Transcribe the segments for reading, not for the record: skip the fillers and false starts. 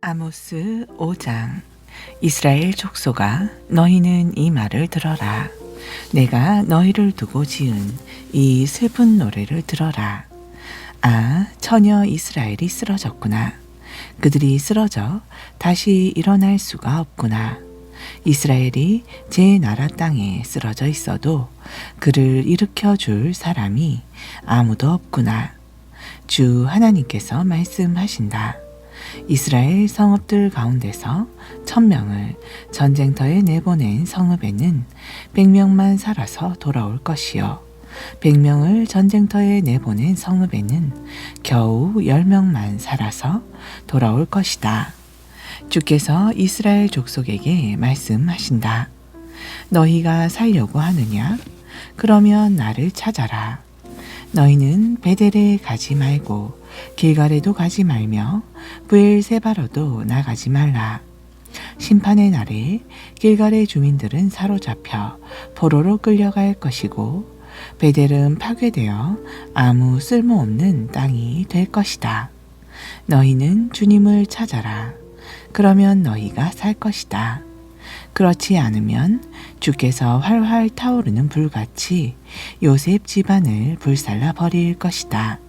아모스 5장. 이스라엘 족속아, 너희는 이 말을 들어라. 내가 너희를 두고 지은 이 슬픈 노래를 들어라. 아, 처녀 이스라엘이 쓰러졌구나. 그들이 쓰러져 다시 일어날 수가 없구나. 이스라엘이 제 나라 땅에 쓰러져 있어도 그를 일으켜 줄 사람이 아무도 없구나. 주 하나님께서 말씀하신다. 이스라엘 성읍들 가운데서 1000명을 전쟁터에 내보낸 성읍에는 100명만 살아서 돌아올 것이요 100명을 전쟁터에 내보낸 성읍에는 겨우 10명만 살아서 돌아올 것이다. 주께서 이스라엘 족속에게 말씀하신다. 너희가 살려고 하느냐? 그러면 나를 찾아라. 너희는 베델에 가지 말고 길갈에도 가지 말며 브엘세바로도 나가지 말라. 심판의 날에 길갈의 주민들은 사로잡혀 포로로 끌려갈 것이고 베델은 파괴되어 아무 쓸모없는 땅이 될 것이다. 너희는 주님을 찾아라. 그러면 너희가 살 것이다. 그렇지 않으면 주께서 활활 타오르는 불같이 요셉 집안을 불살라 버릴 것이다.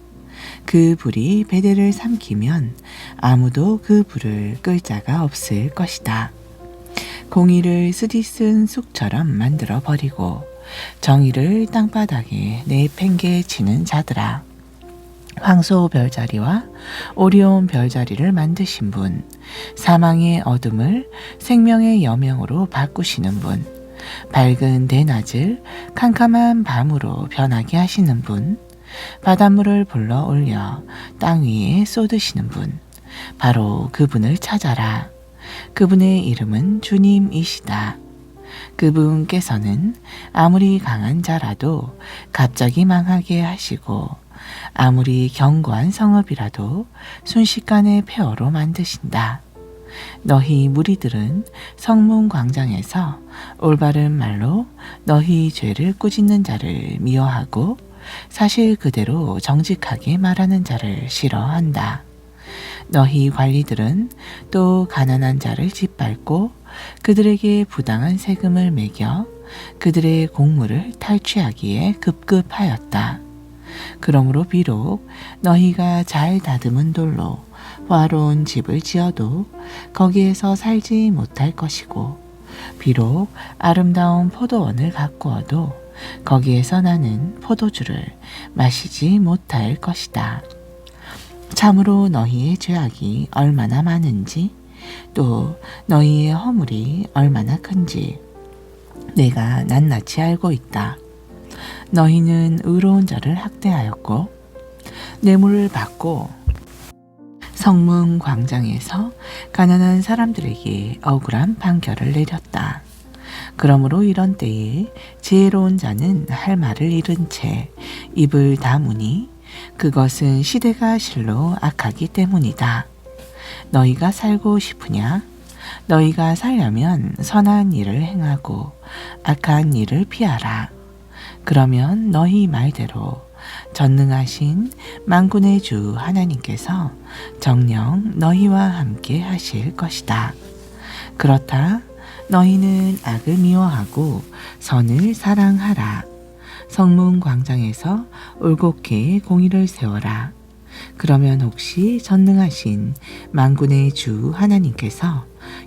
그 불이 베델을 삼키면 아무도 그 불을 끌 자가 없을 것이다. 공의를 쓰디쓴 쑥처럼 만들어 버리고 정의를 땅바닥에 내팽개치는 자들아. 황소 별자리와 오리온 별자리를 만드신 분, 사망의 어둠을 생명의 여명으로 바꾸시는 분, 밝은 대낮을 캄캄한 밤으로 변하게 하시는 분, 바닷물을 불러 올려 땅 위에 쏟으시는 분, 바로 그분을 찾아라. 그분의 이름은 주님이시다. 그분께서는 아무리 강한 자라도 갑자기 망하게 하시고 아무리 견고한 성읍이라도 순식간에 폐허로 만드신다. 너희 무리들은 성문 광장에서 올바른 말로 너희 죄를 꾸짖는 자를 미워하고 사실 그대로 정직하게 말하는 자를 싫어한다. 너희 관리들은 또 가난한 자를 짓밟고 그들에게 부당한 세금을 매겨 그들의 공물을 탈취하기에 급급하였다. 그러므로 비록 너희가 잘 다듬은 돌로 화로운 집을 지어도 거기에서 살지 못할 것이고 비록 아름다운 포도원을 가꾸어도 거기에서 나는 포도주를 마시지 못할 것이다. 참으로 너희의 죄악이 얼마나 많은지 또 너희의 허물이 얼마나 큰지 내가 낱낱이 알고 있다. 너희는 의로운 자를 학대하였고 뇌물을 받고 성문 광장에서 가난한 사람들에게 억울한 판결을 내렸다. 그러므로 이런 때에 지혜로운 자는 할 말을 잃은 채 입을 다무니 그것은 시대가 실로 악하기 때문이다. 너희가 살고 싶으냐? 너희가 살려면 선한 일을 행하고 악한 일을 피하라. 그러면 너희 말대로 전능하신 만군의 주 하나님께서 정녕 너희와 함께 하실 것이다. 그렇다. 너희는 악을 미워하고 선을 사랑하라. 성문 광장에서 올곧게 공의를 세워라. 그러면 혹시 전능하신 만군의 주 하나님께서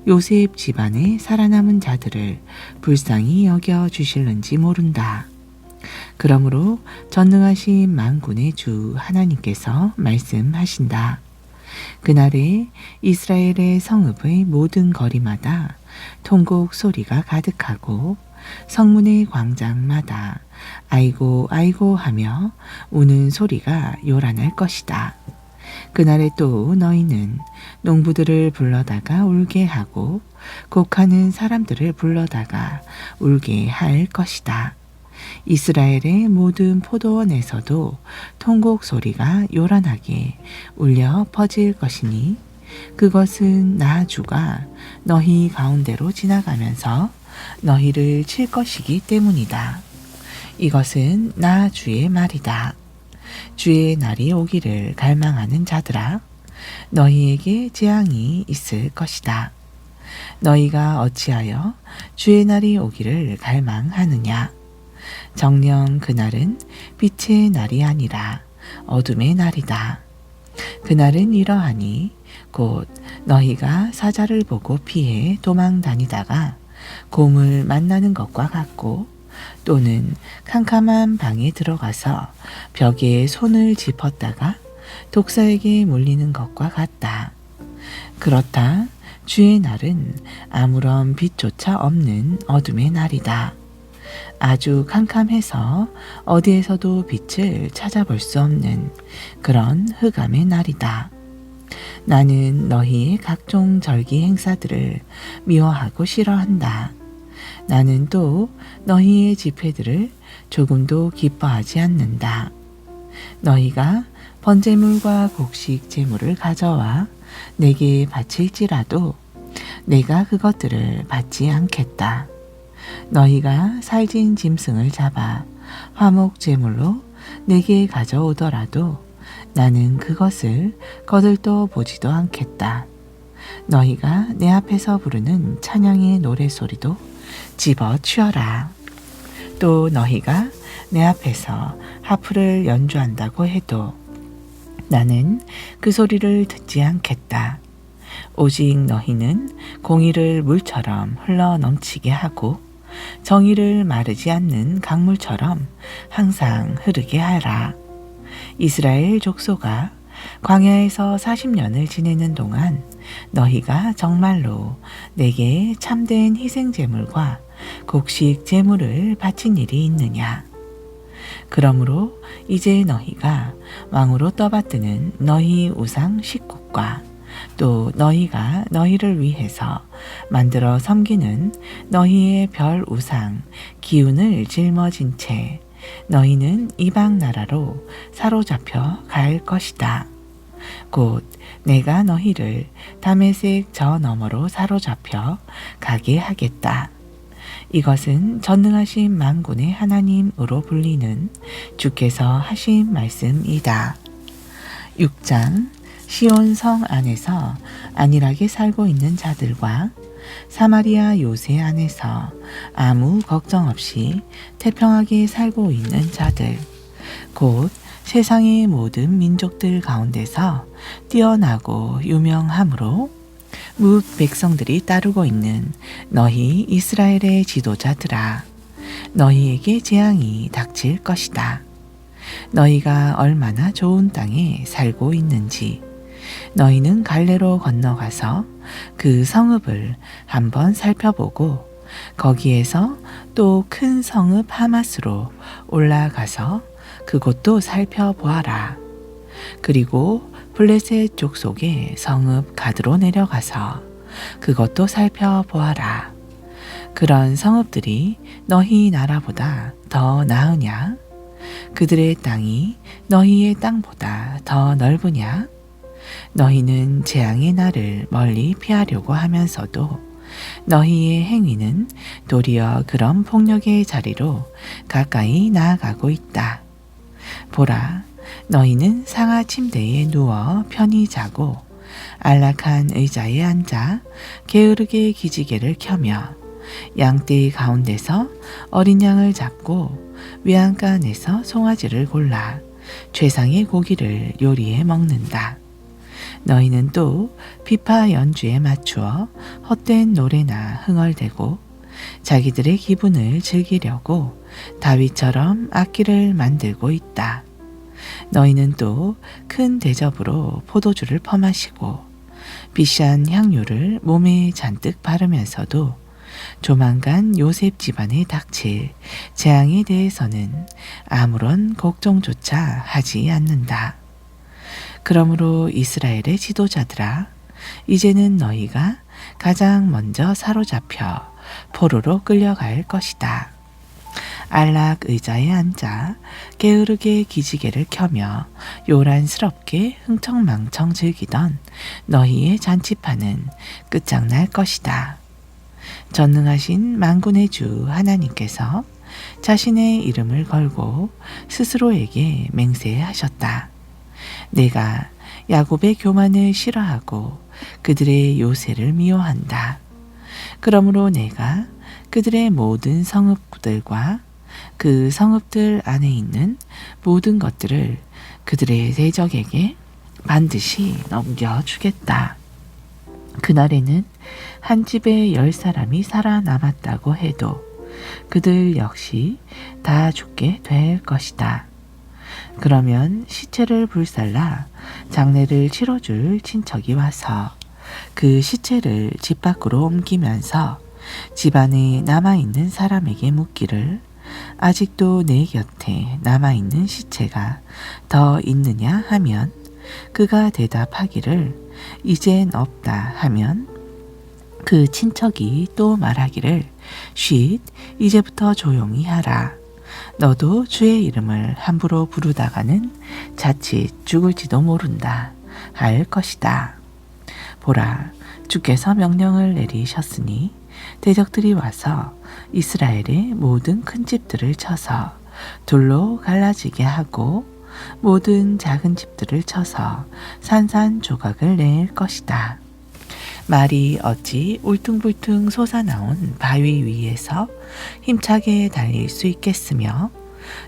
요셉 집안에 살아남은 자들을 불쌍히 여겨 주실는지 모른다. 그러므로 전능하신 만군의 주 하나님께서 말씀하신다. 그날에 이스라엘의 성읍의 모든 거리마다 통곡 소리가 가득하고 성문의 광장마다 아이고 아이고 하며 우는 소리가 요란할 것이다. 그날에 또 너희는 농부들을 불러다가 울게 하고 곡하는 사람들을 불러다가 울게 할 것이다. 이스라엘의 모든 포도원에서도 통곡 소리가 요란하게 울려 퍼질 것이니 그것은 나 주가 너희 가운데로 지나가면서 너희를 칠 것이기 때문이다. 이것은 나 주의 말이다. 주의 날이 오기를 갈망하는 자들아, 너희에게 재앙이 있을 것이다. 너희가 어찌하여 주의 날이 오기를 갈망하느냐? 정녕 그날은 빛의 날이 아니라 어둠의 날이다. 그날은 이러하니 곧 너희가 사자를 보고 피해 도망 다니다가 곰을 만나는 것과 같고, 또는 캄캄한 방에 들어가서 벽에 손을 짚었다가 독사에게 물리는 것과 같다. 그렇다. 주의 날은 아무런 빛조차 없는 어둠의 날이다. 아주 캄캄해서 어디에서도 빛을 찾아볼 수 없는 그런 흑암의 날이다. 나는 너희의 각종 절기 행사들을 미워하고 싫어한다. 나는 또 너희의 집회들을 조금도 기뻐하지 않는다. 너희가 번제물과 곡식 제물을 가져와 내게 바칠지라도 내가 그것들을 받지 않겠다. 너희가 살진 짐승을 잡아 화목 제물로 내게 가져오더라도 나는 그것을 거들떠 보지도 않겠다. 너희가 내 앞에서 부르는 찬양의 노래소리도 집어치워라. 또 너희가 내 앞에서 하프를 연주한다고 해도 나는 그 소리를 듣지 않겠다. 오직 너희는 공의를 물처럼 흘러 넘치게 하고 정의를 마르지 않는 강물처럼 항상 흐르게 하라. 이스라엘 족속아, 광야에서 40년을 지내는 동안 너희가 정말로 내게 참된 희생 제물과 곡식 제물을 바친 일이 있느냐? 그러므로 이제 너희가 왕으로 떠받드는 너희 우상 식국과 또 너희가 너희를 위해서 만들어 섬기는 너희의 별 우상 기운을 짊어진 채 너희는 이방 나라로 사로잡혀 갈 것이다. 곧 내가 너희를 다메섹 저 너머로 사로잡혀 가게 하겠다. 이것은 전능하신 만군의 하나님으로 불리는 주께서 하신 말씀이다. 6장. 시온 성 안에서 안일하게 살고 있는 자들과 사마리아 요새 안에서 아무 걱정 없이 태평하게 살고 있는 자들, 곧 세상의 모든 민족들 가운데서 뛰어나고 유명함으로 뭇 백성들이 따르고 있는 너희 이스라엘의 지도자들아, 너희에게 재앙이 닥칠 것이다. 너희가 얼마나 좋은 땅에 살고 있는지 너희는 갈레로 건너가서 그 성읍을 한번 살펴보고 거기에서 또 큰 성읍 하마스로 올라가서 그곳도 살펴보아라. 그리고 블레셋 족속의 성읍 가드로 내려가서 그것도 살펴보아라. 그런 성읍들이 너희 나라보다 더 나으냐? 그들의 땅이 너희의 땅보다 더 넓으냐? 너희는 재앙의 날을 멀리 피하려고 하면서도 너희의 행위는 도리어 그런 폭력의 자리로 가까이 나아가고 있다. 보라, 너희는 상하 침대에 누워 편히 자고 안락한 의자에 앉아 게으르게 기지개를 켜며 양떼 가운데서 어린 양을 잡고 외양간 안에서 송아지를 골라 최상의 고기를 요리해 먹는다. 너희는 또 비파 연주에 맞추어 헛된 노래나 흥얼대고 자기들의 기분을 즐기려고 다윗처럼 악기를 만들고 있다. 너희는 또 큰 대접으로 포도주를 퍼마시고 비싼 향유를 몸에 잔뜩 바르면서도 조만간 요셉 집안에 닥칠 재앙에 대해서는 아무런 걱정조차 하지 않는다. 그러므로 이스라엘의 지도자들아, 이제는 너희가 가장 먼저 사로잡혀 포로로 끌려갈 것이다. 안락 의자에 앉아 게으르게 기지개를 켜며 요란스럽게 흥청망청 즐기던 너희의 잔치판은 끝장날 것이다. 전능하신 만군의 주 하나님께서 자신의 이름을 걸고 스스로에게 맹세하셨다. 내가 야곱의 교만을 싫어하고 그들의 요새를 미워한다. 그러므로 내가 그들의 모든 성읍들과 그 성읍들 안에 있는 모든 것들을 그들의 대적에게 반드시 넘겨주겠다. 그날에는 한 집에 10사람이 살아남았다고 해도 그들 역시 다 죽게 될 것이다. 그러면 시체를 불살라 장례를 치러줄 친척이 와서 그 시체를 집 밖으로 옮기면서 집 안에 남아있는 사람에게 묻기를 아직도 내 곁에 남아있는 시체가 더 있느냐 하면 그가 대답하기를 이젠 없다 하면 그 친척이 또 말하기를 쉿 이제부터 조용히 하라. 너도 주의 이름을 함부로 부르다가는 자칫 죽을지도 모른다 할 것이다. 보라, 주께서 명령을 내리셨으니 대적들이 와서 이스라엘의 모든 큰 집들을 쳐서 돌로 갈라지게 하고 모든 작은 집들을 쳐서 산산조각을 낼 것이다. 말이 어찌 울퉁불퉁 솟아나온 바위 위에서 힘차게 달릴 수 있겠으며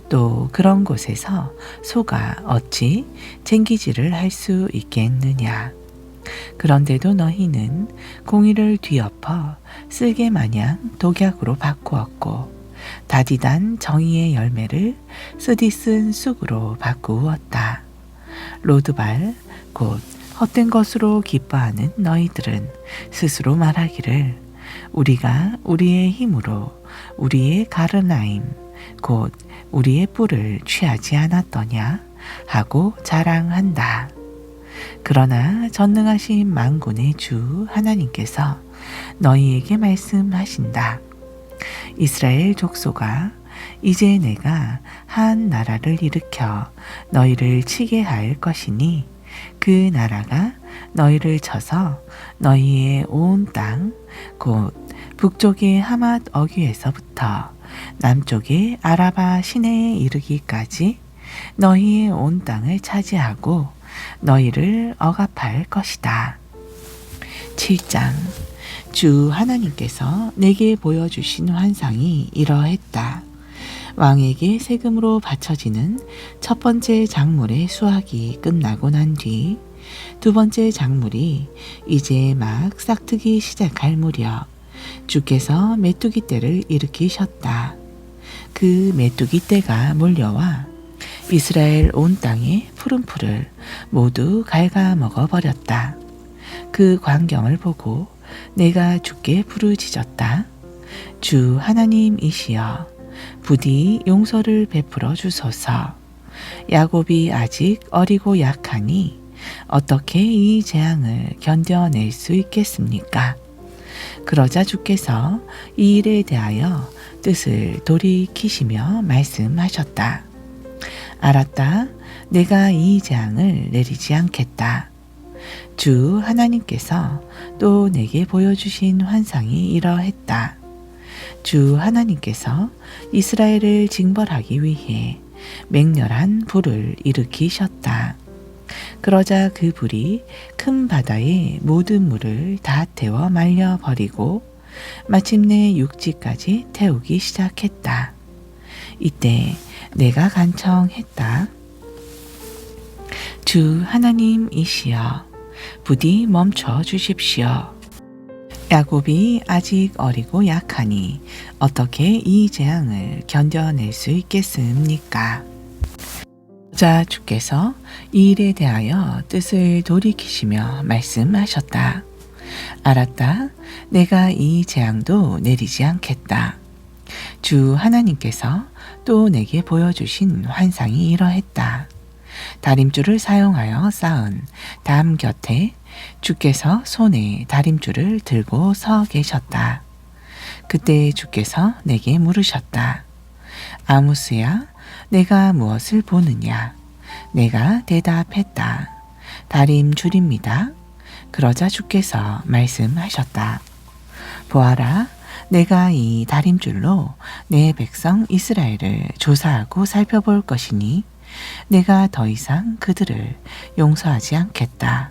또 그런 곳에서 소가 어찌 쟁기질을 할 수 있겠느냐. 그런데도 너희는 공의를 뒤엎어 쓸개 마냥 독약으로 바꾸었고 다디단 정의의 열매를 쓰디쓴 쑥으로 바꾸었다. 로드발 곧 헛된 것으로 기뻐하는 너희들은 스스로 말하기를 우리가 우리의 힘으로 우리의 가르나임 곧 우리의 뿔을 취하지 않았더냐 하고 자랑한다. 그러나 전능하신 만군의 주 하나님께서 너희에게 말씀하신다. 이스라엘 족속아, 이제 내가 한 나라를 일으켜 너희를 치게 할 것이니 그 나라가 너희를 쳐서 너희의 온 땅, 곧 북쪽의 하맛 어귀에서부터 남쪽의 아라바 시내에 이르기까지 너희의 온 땅을 차지하고 너희를 억압할 것이다. 7장. 주 하나님께서 내게 보여주신 환상이 이러했다. 왕에게 세금으로 바쳐지는 첫 번째 작물의 수확이 끝나고 난 뒤 두 번째 작물이 이제 막 싹트기 시작할 무렵 주께서 메뚜기 떼를 일으키셨다. 그 메뚜기 떼가 몰려와 이스라엘 온 땅의 푸른 풀을 모두 갉아먹어 버렸다. 그 광경을 보고 내가 주께 부르짖었다. 주 하나님이시여, 부디 용서를 베풀어 주소서. 야곱이 아직 어리고 약하니 어떻게 이 재앙을 견뎌낼 수 있겠습니까? 그러자 주께서 이 일에 대하여 뜻을 돌이키시며 말씀하셨다. 알았다. 내가 이 재앙을 내리지 않겠다. 주 하나님께서 또 내게 보여주신 환상이 이러했다. 주 하나님께서 이스라엘을 징벌하기 위해 맹렬한 불을 일으키셨다. 그러자 그 불이 큰 바다의 모든 물을 다 태워 말려버리고 마침내 육지까지 태우기 시작했다. 이때 내가 간청했다. 주 하나님이시여, 부디 멈춰 주십시오. 야곱이 아직 어리고 약하니 어떻게 이 재앙을 견뎌낼 수 있겠습니까? 자, 주께서 이 일에 대하여 뜻을 돌이키시며 말씀하셨다. 알았다. 내가 이 재앙도 내리지 않겠다. 주 하나님께서 또 내게 보여주신 환상이 이러했다. 다림줄을 사용하여 쌓은 담 곁에 주께서 손에 다림줄을 들고 서 계셨다. 그때 주께서 내게 물으셨다. 아무스야, 내가 무엇을 보느냐? 내가 대답했다. 다림줄입니다. 그러자 주께서 말씀하셨다. 보아라, 내가 이 다림줄로 내 백성 이스라엘을 조사하고 살펴볼 것이니 내가 더 이상 그들을 용서하지 않겠다.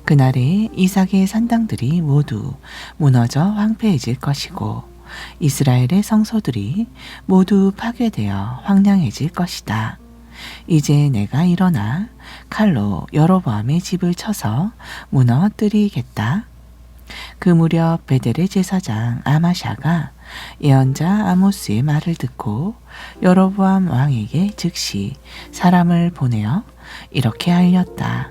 그날에 이삭의 산당들이 모두 무너져 황폐해질 것이고 이스라엘의 성소들이 모두 파괴되어 황량해질 것이다. 이제 내가 일어나 칼로 여로보암의 집을 쳐서 무너뜨리겠다. 그 무렵 베델의 제사장 아마샤가 예언자 아모스의 말을 듣고 여로보암 왕에게 즉시 사람을 보내어 이렇게 알렸다.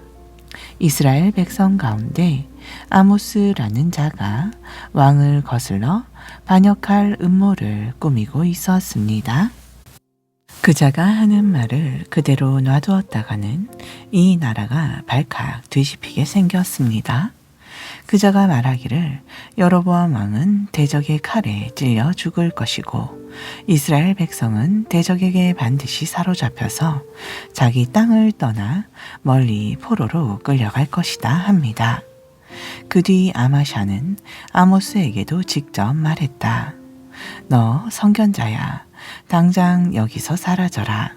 이스라엘 백성 가운데 아모스라는 자가 왕을 거슬러 반역할 음모를 꾸미고 있었습니다. 그 자가 하는 말을 그대로 놔두었다가는 이 나라가 발칵 뒤집히게 생겼습니다. 그 자가 말하기를 여로보암 왕은 대적의 칼에 찔려 죽을 것이고 이스라엘 백성은 대적에게 반드시 사로잡혀서 자기 땅을 떠나 멀리 포로로 끌려갈 것이다 합니다. 그 뒤 아마샤는 아모스에게도 직접 말했다. 너 선견자야. 당장 여기서 사라져라.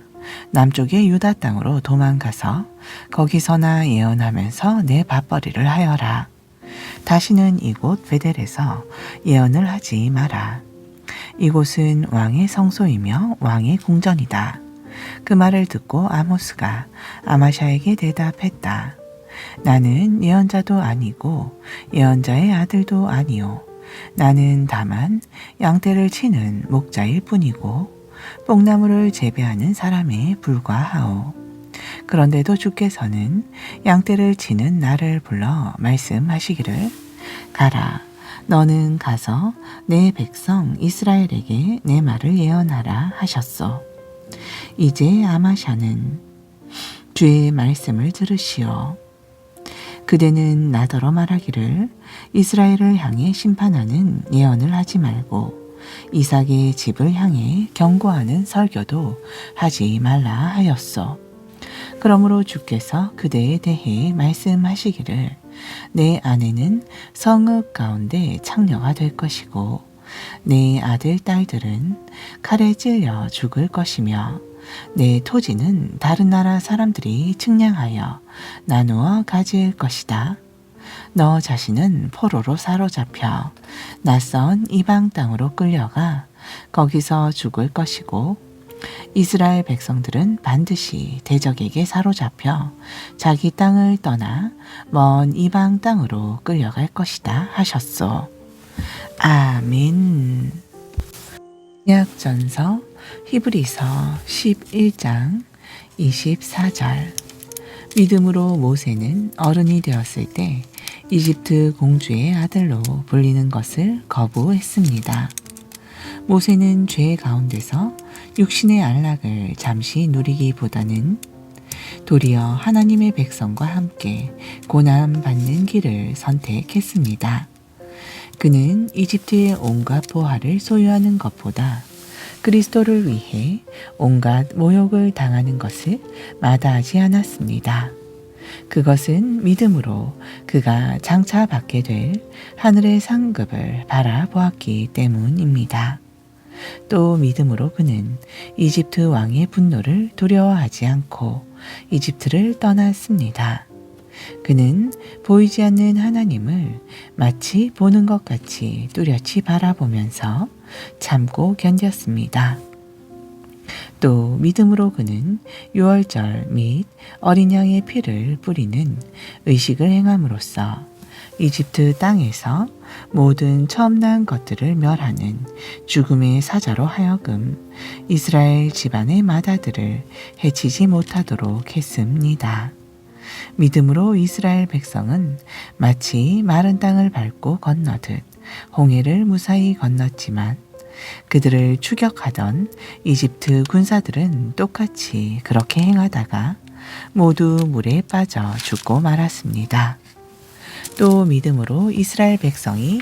남쪽의 유다 땅으로 도망가서 거기서나 예언하면서 내 밥벌이를 하여라. 다시는 이곳 베델에서 예언을 하지 마라. 이곳은 왕의 성소이며 왕의 궁전이다. 그 말을 듣고 아모스가 아마샤에게 대답했다. 나는 예언자도 아니고 예언자의 아들도 아니요. 나는 다만 양떼를 치는 목자일 뿐이고 뽕나무를 재배하는 사람에 불과하오. 그런데도 주께서는 양떼를 치는 나를 불러 말씀하시기를 가라. 너는 가서 내 백성 이스라엘에게 내 말을 예언하라 하셨소. 이제 아마샤는 주의 말씀을 들으시오. 그대는 나더러 말하기를 이스라엘을 향해 심판하는 예언을 하지 말고 이삭의 집을 향해 경고하는 설교도 하지 말라 하였소. 그러므로 주께서 그대에 대해 말씀하시기를 내 아내는 성읍 가운데 창녀가 될 것이고 내 아들 딸들은 칼에 찔려 죽을 것이며 내 토지는 다른 나라 사람들이 측량하여 나누어 가질 것이다. 너 자신은 포로로 사로잡혀 낯선 이방 땅으로 끌려가 거기서 죽을 것이고 이스라엘 백성들은 반드시 대적에게 사로잡혀 자기 땅을 떠나 먼 이방 땅으로 끌려갈 것이다 하셨소. 아멘. 약전서 히브리서 11장 24절. 믿음으로 모세는 어른이 되었을 때 이집트 공주의 아들로 불리는 것을 거부했습니다. 모세는 죄 가운데서 육신의 안락을 잠시 누리기보다는 도리어 하나님의 백성과 함께 고난받는 길을 선택했습니다. 그는 이집트의 온갖 보화를 소유하는 것보다 그리스도를 위해 온갖 모욕을 당하는 것을 마다하지 않았습니다. 그것은 믿음으로 그가 장차 받게 될 하늘의 상급을 바라보았기 때문입니다. 또 믿음으로 그는 이집트 왕의 분노를 두려워하지 않고 이집트를 떠났습니다. 그는 보이지 않는 하나님을 마치 보는 것 같이 뚜렷이 바라보면서 참고 견뎠습니다. 또 믿음으로 그는 유월절 및 어린 양의 피를 뿌리는 의식을 행함으로써 이집트 땅에서 모든 처음 난 것들을 멸하는 죽음의 사자로 하여금 이스라엘 집안의 마다들을 해치지 못하도록 했습니다. 믿음으로 이스라엘 백성은 마치 마른 땅을 밟고 건너듯 홍해를 무사히 건넜지만 그들을 추격하던 이집트 군사들은 똑같이 그렇게 행하다가 모두 물에 빠져 죽고 말았습니다. 또 믿음으로 이스라엘 백성이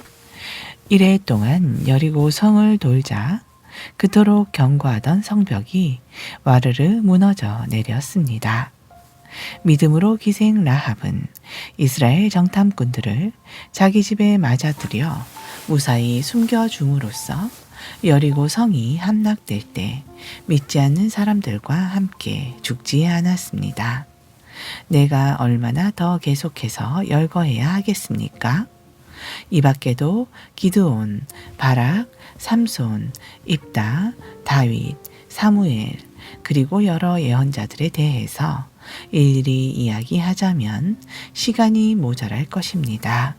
이레 동안 여리고 성을 돌자 그토록 견고하던 성벽이 와르르 무너져 내렸습니다. 믿음으로 기생 라합은 이스라엘 정탐꾼들을 자기 집에 맞아들여 무사히 숨겨줌으로써 여리고 성이 함락될 때 믿지 않는 사람들과 함께 죽지 않았습니다. 내가 얼마나 더 계속해서 열거해야 하겠습니까? 이 밖에도 기드온, 바락, 삼손, 입다, 다윗, 사무엘, 그리고 여러 예언자들에 대해서 일일이 이야기하자면 시간이 모자랄 것입니다.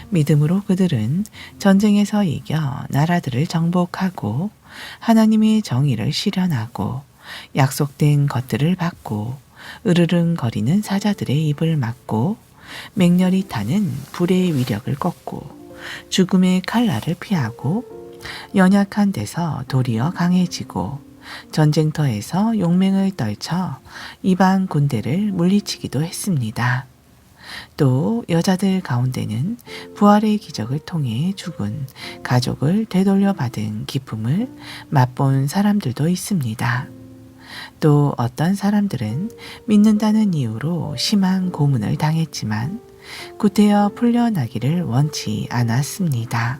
믿음으로 그들은 전쟁에서 이겨 나라들을 정복하고 하나님의 정의를 실현하고 약속된 것들을 받고 으르릉거리는 사자들의 입을 막고 맹렬히 타는 불의 위력을 꺾고 죽음의 칼날을 피하고 연약한 데서 도리어 강해지고 전쟁터에서 용맹을 떨쳐 이방 군대를 물리치기도 했습니다. 또 여자들 가운데는 부활의 기적을 통해 죽은 가족을 되돌려 받은 기쁨을 맛본 사람들도 있습니다. 또 어떤 사람들은 믿는다는 이유로 심한 고문을 당했지만 구태여 풀려나기를 원치 않았습니다.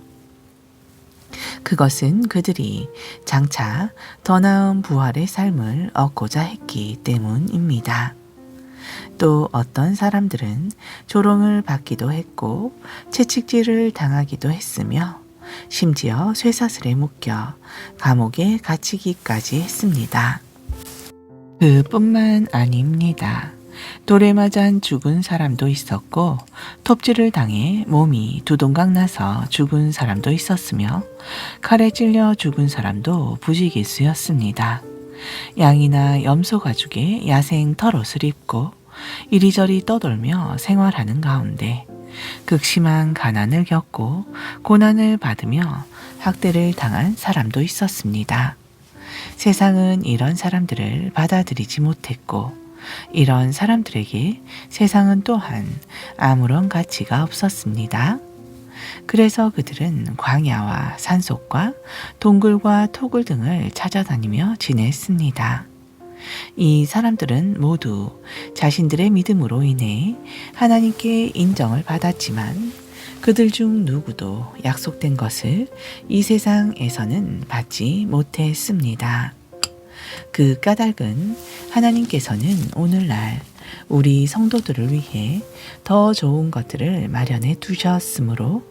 그것은 그들이 장차 더 나은 부활의 삶을 얻고자 했기 때문입니다. 또 어떤 사람들은 조롱을 받기도 했고 채찍질을 당하기도 했으며 심지어 쇠사슬에 묶여 감옥에 갇히기까지 했습니다. 그뿐만 아닙니다. 돌에 맞아 죽은 사람도 있었고 톱질을 당해 몸이 두동강 나서 죽은 사람도 있었으며 칼에 찔려 죽은 사람도 부지기수였습니다. 양이나 염소 가죽에 야생 털옷을 입고 이리저리 떠돌며 생활하는 가운데 극심한 가난을 겪고 고난을 받으며 학대를 당한 사람도 있었습니다. 세상은 이런 사람들을 받아들이지 못했고 이런 사람들에게 세상은 또한 아무런 가치가 없었습니다. 그래서 그들은 광야와 산속과 동굴과 토굴 등을 찾아다니며 지냈습니다. 이 사람들은 모두 자신들의 믿음으로 인해 하나님께 인정을 받았지만 그들 중 누구도 약속된 것을 이 세상에서는 받지 못했습니다. 그 까닭은 하나님께서는 오늘날 우리 성도들을 위해 더 좋은 것들을 마련해 두셨으므로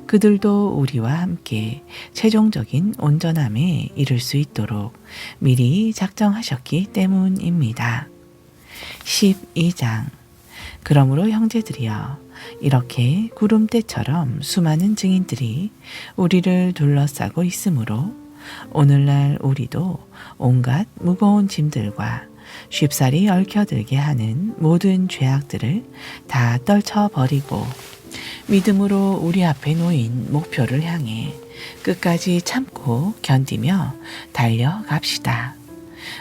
그들도 우리와 함께 최종적인 온전함에 이를 수 있도록 미리 작정하셨기 때문입니다. 12장. 그러므로 형제들이여, 이렇게 구름대처럼 수많은 증인들이 우리를 둘러싸고 있으므로 오늘날 우리도 온갖 무거운 짐들과 쉽사리 얽혀들게 하는 모든 죄악들을 다 떨쳐버리고 믿음으로 우리 앞에 놓인 목표를 향해 끝까지 참고 견디며 달려갑시다.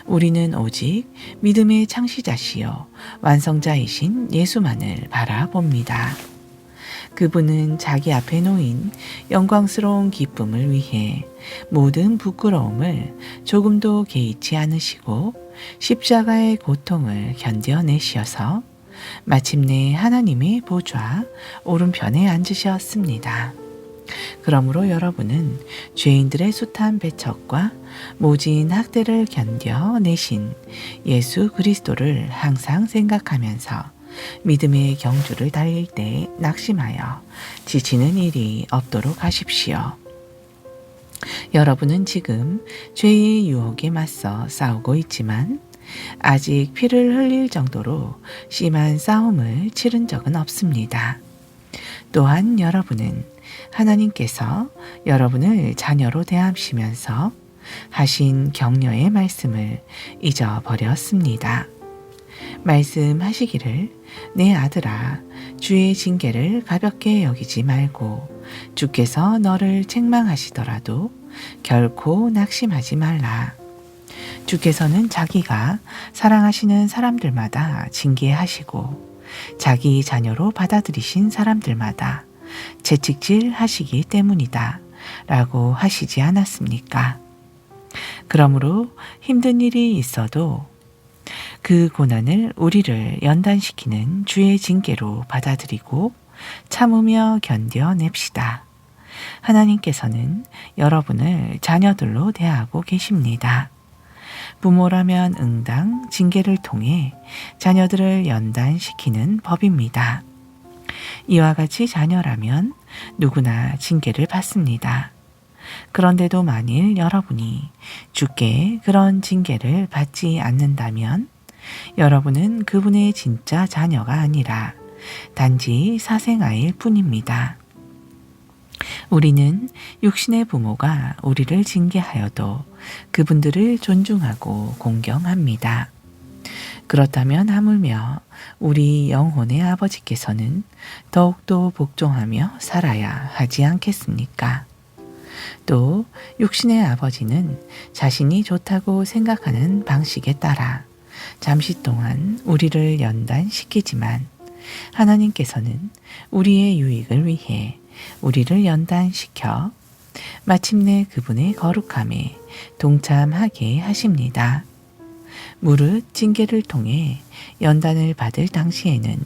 우리는 오직 믿음의 창시자시요 완성자이신 예수만을 바라봅니다. 그분은 자기 앞에 놓인 영광스러운 기쁨을 위해 모든 부끄러움을 조금도 개의치 않으시고 십자가의 고통을 견뎌내셔서 마침내 하나님의 보좌 오른편에 앉으셨습니다. 그러므로 여러분은 죄인들의 숱한 배척과 모진 학대를 견뎌내신 예수 그리스도를 항상 생각하면서 믿음의 경주를 달릴 때 낙심하여 지치는 일이 없도록 하십시오. 여러분은 지금 죄의 유혹에 맞서 싸우고 있지만 아직 피를 흘릴 정도로 심한 싸움을 치른 적은 없습니다. 또한 여러분은 하나님께서 여러분을 자녀로 대하시면서 하신 격려의 말씀을 잊어버렸습니다. 말씀하시기를 내 아들아 주의 징계를 가볍게 여기지 말고 주께서 너를 책망하시더라도 결코 낙심하지 말라. 주께서는 자기가 사랑하시는 사람들마다 징계하시고 자기 자녀로 받아들이신 사람들마다 채찍질 하시기 때문이다 라고 하시지 않았습니까? 그러므로 힘든 일이 있어도 그 고난을 우리를 연단시키는 주의 징계로 받아들이고 참으며 견뎌냅시다. 하나님께서는 여러분을 자녀들로 대하고 계십니다. 부모라면 응당 징계를 통해 자녀들을 연단시키는 법입니다. 이와 같이 자녀라면 누구나 징계를 받습니다. 그런데도 만일 여러분이 주께 그런 징계를 받지 않는다면 여러분은 그분의 진짜 자녀가 아니라 단지 사생아일 뿐입니다. 우리는 육신의 부모가 우리를 징계하여도 그분들을 존중하고 공경합니다. 그렇다면 하물며 우리 영혼의 아버지께서는 더욱더 복종하며 살아야 하지 않겠습니까? 또 육신의 아버지는 자신이 좋다고 생각하는 방식에 따라 잠시 동안 우리를 연단시키지만 하나님께서는 우리의 유익을 위해 우리를 연단시켜 마침내 그분의 거룩함에 동참하게 하십니다. 무릇 징계를 통해 연단을 받을 당시에는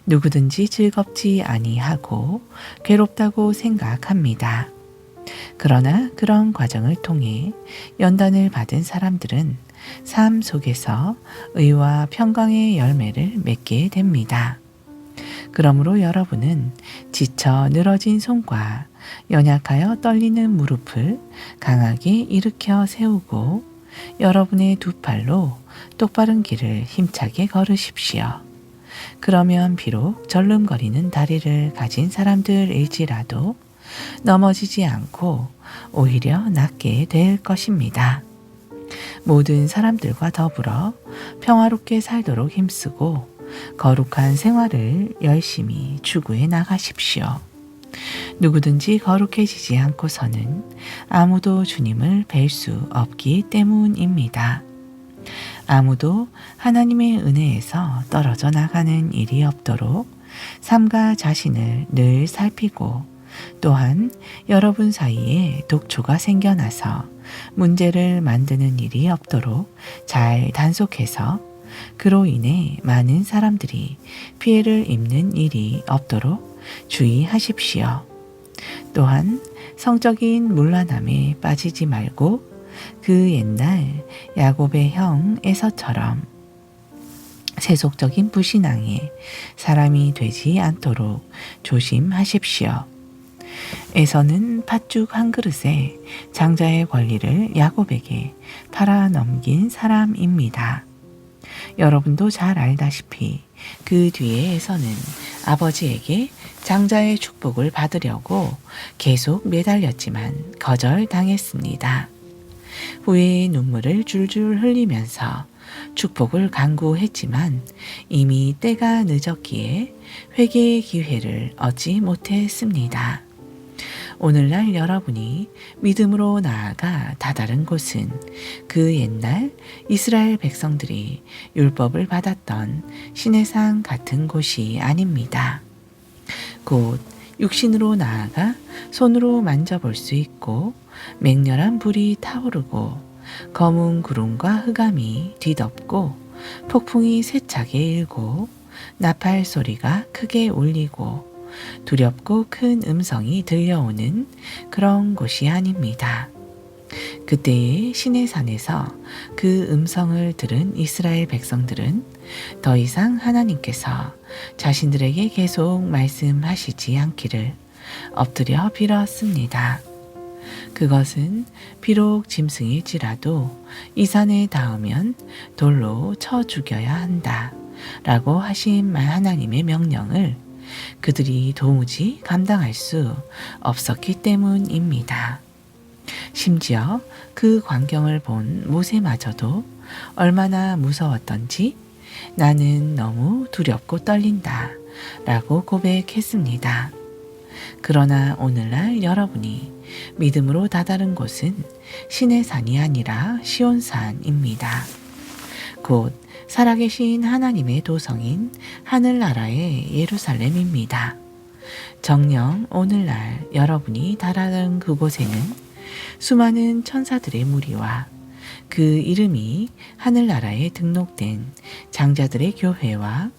누구든지 즐겁지 아니하고 괴롭다고 생각합니다. 그러나 그런 과정을 통해 연단을 받은 사람들은 삶 속에서 의와 평강의 열매를 맺게 됩니다. 그러므로 여러분은 지쳐 늘어진 손과 연약하여 떨리는 무릎을 강하게 일으켜 세우고 여러분의 두 팔로 똑바른 길을 힘차게 걸으십시오. 그러면 비록 절름거리는 다리를 가진 사람들일지라도 넘어지지 않고 오히려 낫게 될 것입니다. 모든 사람들과 더불어 평화롭게 살도록 힘쓰고 거룩한 생활을 열심히 추구해 나가십시오. 누구든지 거룩해지지 않고서는 아무도 주님을 뵐 수 없기 때문입니다. 아무도 하나님의 은혜에서 떨어져 나가는 일이 없도록 삶과 자신을 늘 살피고 또한 여러분 사이에 독초가 생겨나서 문제를 만드는 일이 없도록 잘 단속해서 그로 인해 많은 사람들이 피해를 입는 일이 없도록 주의하십시오. 또한 성적인 문란함에 빠지지 말고 그 옛날 야곱의 형 에서처럼 세속적인 불신앙에 사람이 되지 않도록 조심하십시오. 에서는 팥죽 한 그릇에 장자의 권리를 야곱에게 팔아 넘긴 사람입니다. 여러분도 잘 알다시피 그 뒤에 에서는 아버지에게 장자의 축복을 받으려고 계속 매달렸지만 거절당했습니다. 후회의 눈물을 줄줄 흘리면서 축복을 간구했지만 이미 때가 늦었기에 회개의 기회를 얻지 못했습니다. 오늘날 여러분이 믿음으로 나아가 다다른 곳은 그 옛날 이스라엘 백성들이 율법을 받았던 시내산 같은 곳이 아닙니다. 곧 육신으로 나아가 손으로 만져볼 수 있고 맹렬한 불이 타오르고 검은 구름과 흑암이 뒤덮고 폭풍이 세차게 일고 나팔 소리가 크게 울리고 두렵고 큰 음성이 들려오는 그런 곳이 아닙니다. 그때의 시내산에서 그 음성을 들은 이스라엘 백성들은 더 이상 하나님께서 자신들에게 계속 말씀하시지 않기를 엎드려 빌었습니다. 그것은 비록 짐승일지라도 이 산에 닿으면 돌로 쳐 죽여야 한다 라고 하신 하나님의 명령을 그들이 도무지 감당할 수 없었기 때문입니다. 심지어 그 광경을 본 모세마저도 얼마나 무서웠던지 나는 너무 두렵고 떨린다 라고 고백했습니다. 그러나 오늘날 여러분이 믿음으로 다다른 곳은 시내산이 아니라 시온산입니다. 곧 살아계신 하나님의 도성인 하늘나라의 예루살렘입니다. 정녕 오늘날 여러분이 다다른 그곳에는 수많은 천사들의 무리와 그 이름이 하늘나라에 등록된 장자들의 교회와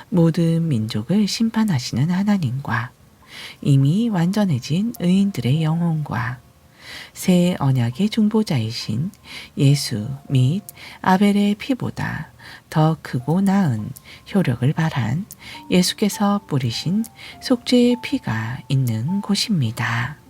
모든 민족을 심판하시는 하나님과 이미 완전해진 의인들의 영혼과 새 언약의 중보자이신 예수 및 아벨의 피보다 더 크고 나은 효력을 발한 예수께서 뿌리신 속죄의 피가 있는 곳입니다.